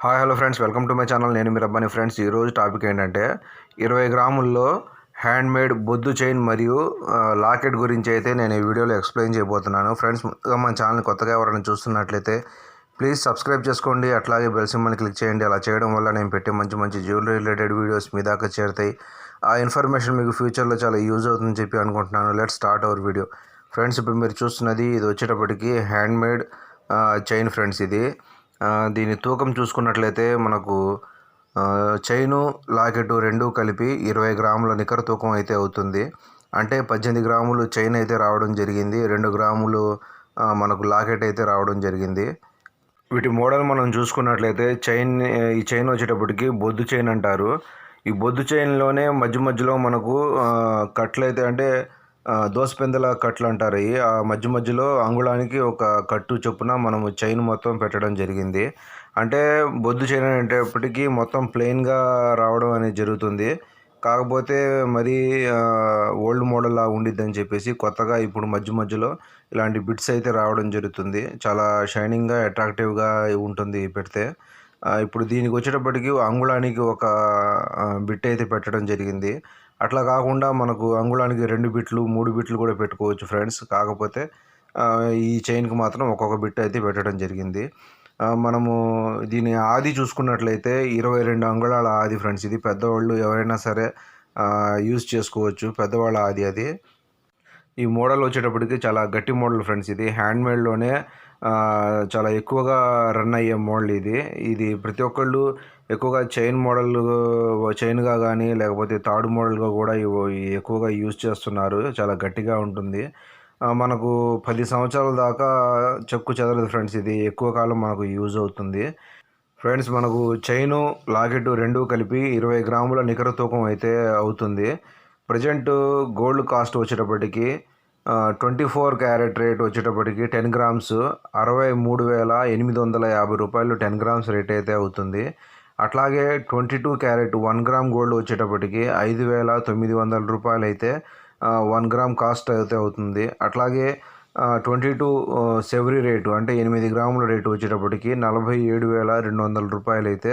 Hi hello friends, welcome to my channel. నేను మీ Rabbani. Friends, ఈరోజు topic ఏంటంటే 20 గ్రాముల్లో హ్యాండ్ మేడ్ బొద్దు chain మరియు లాకెట్ గురించి అయితే నేను ఈ వీడియోలో ఎక్స్ప్లెయిన్ చేయబోతున్నాను. ఫ్రెండ్స్, మన ఛానల్ కొత్తగా ఎవరైనా చూస్తున్నట్లయితే ప్లీజ్ సబ్స్క్రైబ్ చేసుకోండి, అట్లాగే బెల్ సింబల్ని క్లిక్ చేయండి. అలా చేయడం వల్ల నేను పెట్టే మంచి మంచి జ్యువెలరీ రిలేటెడ్ వీడియోస్ మీ దాకా చేరుతాయి. ఆ ఇన్ఫర్మేషన్ మీకు ఫ్యూచర్లో చాలా యూజ్ అవుతుందని చెప్పి అనుకుంటున్నాను. Let's start our video. Friends, ఇప్పుడు మీరు చూస్తున్నది ఇది వచ్చేటప్పటికి హ్యాండ్ మేడ్ చైన్. ఫ్రెండ్స్, ఇది దీని తూకం చూసుకున్నట్లయితే మనకు చైను లాకెట్ రెండు కలిపి 20 గ్రాముల నికర తూకం అయితే అవుతుంది. అంటే 18 గ్రాములు చైన్ అయితే రావడం జరిగింది, 2 గ్రాములు మనకు లాకెట్ అయితే రావడం జరిగింది. వీటి మోడల్ మనం చూసుకున్నట్లయితే ఈ చైన్ వచ్చేటప్పటికి బొద్దు చైన్ అంటారు. ఈ బొద్దు చైన్లోనే మధ్య మధ్యలో మనకు కట్లు అయితే అంటే దోసపెందల కట్లు అంటారు. ఆ మధ్య మధ్యలో అంగుళానికి ఒక కట్టు చొప్పున మనము చైన్ మొత్తం పెట్టడం జరిగింది. అంటే బొద్దు చైన్ అనేటప్పటికీ మొత్తం ప్లెయిన్గా రావడం అనేది జరుగుతుంది. కాకపోతే మరీ ఓల్డ్ మోడల్ లా ఉండిద్దని చెప్పేసి కొత్తగా ఇప్పుడు మధ్య మధ్యలో ఇలాంటి బిట్స్ అయితే రావడం జరుగుతుంది. చాలా షైనింగ్గా అట్రాక్టివ్గా ఉంటుంది పెడితే. ఇప్పుడు దీనికి వచ్చేటప్పటికి అంగుళానికి ఒక బిట్ అయితే పెట్టడం జరిగింది. అట్లా కాకుండా మనకు అంగుళానికి 2 బిట్లు 3 బిట్లు కూడా పెట్టుకోవచ్చు ఫ్రెండ్స్. కాకపోతే ఈ చైన్కి మాత్రం ఒక్కొక్క బిట్ అయితే పెట్టడం జరిగింది. మనము దీని ఆది చూసుకున్నట్లయితే 22 అంగుళాల ఆది ఫ్రెండ్స్. ఇది పెద్దవాళ్ళు ఎవరైనా సరే యూజ్ చేసుకోవచ్చు, పెద్దవాళ్ళ ఆది అది. ఈ మోడల్ వచ్చేటప్పటికి చాలా గట్టి మోడల్ ఫ్రెండ్స్. ఇది హ్యాండ్మేడ్లోనే చాలా ఎక్కువగా రన్ అయ్యే మోడల్ ఇది. ఇది ప్రతి ఒక్కళ్ళు ఎక్కువగా చైన్గా కానీ లేకపోతే తాడు మోడల్గా కూడా ఎక్కువగా యూజ్ చేస్తున్నారు. చాలా గట్టిగా ఉంటుంది. మనకు 10 సంవత్సరాల దాకా చెక్కు చెదరదు ఫ్రెండ్స్. ఇది ఎక్కువ కాలం మనకు యూజ్ అవుతుంది. ఫ్రెండ్స్, మనకు చైను లాకెట్ రెండు కలిపి 20 గ్రాముల నికర తూకం అయితే అవుతుంది. ప్రజెంట్ గోల్డ్ కాస్ట్ వచ్చేటప్పటికి 24 క్యారెట్ రేట్ వచ్చేటప్పటికి 10 గ్రామ్స్ 63,850 రూపాయలు 10 గ్రామ్స్ రేట్ అయితే అవుతుంది. అట్లాగే 22 క్యారెట్ 1 గ్రామ్ గోల్డ్ వచ్చేటప్పటికి 5,900 రూపాయలు అయితే 1 గ్రామ్ కాస్ట్ అయితే అవుతుంది. అట్లాగే 22 సెవరీ రేటు అంటే 8 గ్రాముల రేటు వచ్చేటప్పటికి 47,200 రూపాయలు అయితే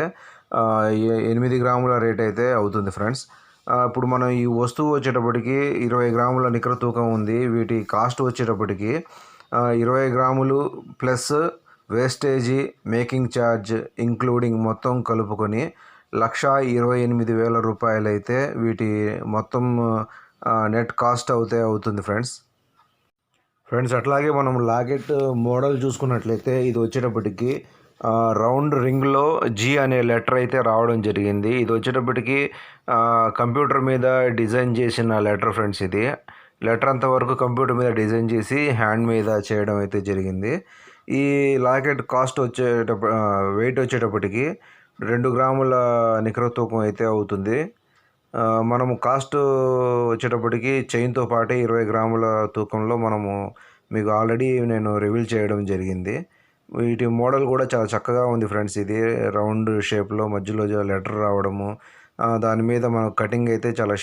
8 గ్రాముల రేట్ అయితే అవుతుంది ఫ్రెండ్స్. ఇప్పుడు మనం ఈ వస్తువు వచ్చేటప్పటికి 20 గ్రాముల నికర తూకం ఉంది. వీటి కాస్ట్ వచ్చేటప్పటికి 20 గ్రాములు ప్లస్ వేస్టేజీ మేకింగ్ ఛార్జ్ ఇంక్లూడింగ్ మొత్తం కలుపుకొని 1,28,000 రూపాయలు అయితే వీటి మొత్తం నెట్ కాస్ట్ అవుతుంది ఫ్రెండ్స్. అట్లాగే మనం లాకెట్ మోడల్ చూసుకున్నట్లయితే ఇది వచ్చేటప్పటికి రౌండ్ రింగ్లో జీ అనే లెటర్ అయితే రావడం జరిగింది. ఇది వచ్చేటప్పటికి కంప్యూటర్ మీద డిజైన్ చేసిన లెటర్ ఫ్రెండ్స్. ఇది లెటర్ అంతవరకు కంప్యూటర్ మీద డిజైన్ చేసి హ్యాండ్ మీద చేయడం అయితే జరిగింది. ఈ లాకెట్ కాస్ట్ వెయిట్ వచ్చేటప్పటికి 2 గ్రాముల నికర తూకం అయితే అవుతుంది. మనము కాస్ట్ వచ్చేటప్పటికి చైన్తో పాటే 20 గ్రాముల తూకంలో మీకు ఆల్రెడీ నేను రివీల్ చేయడం జరిగింది. వీటి మోడల్ కూడా చాలా చక్కగా ఉంది ఫ్రెండ్స్. ఇది రౌండ్ షేప్లో మధ్యలో లెటర్ రావడము, దాని మీద మన కటింగ్ అయితే చాలా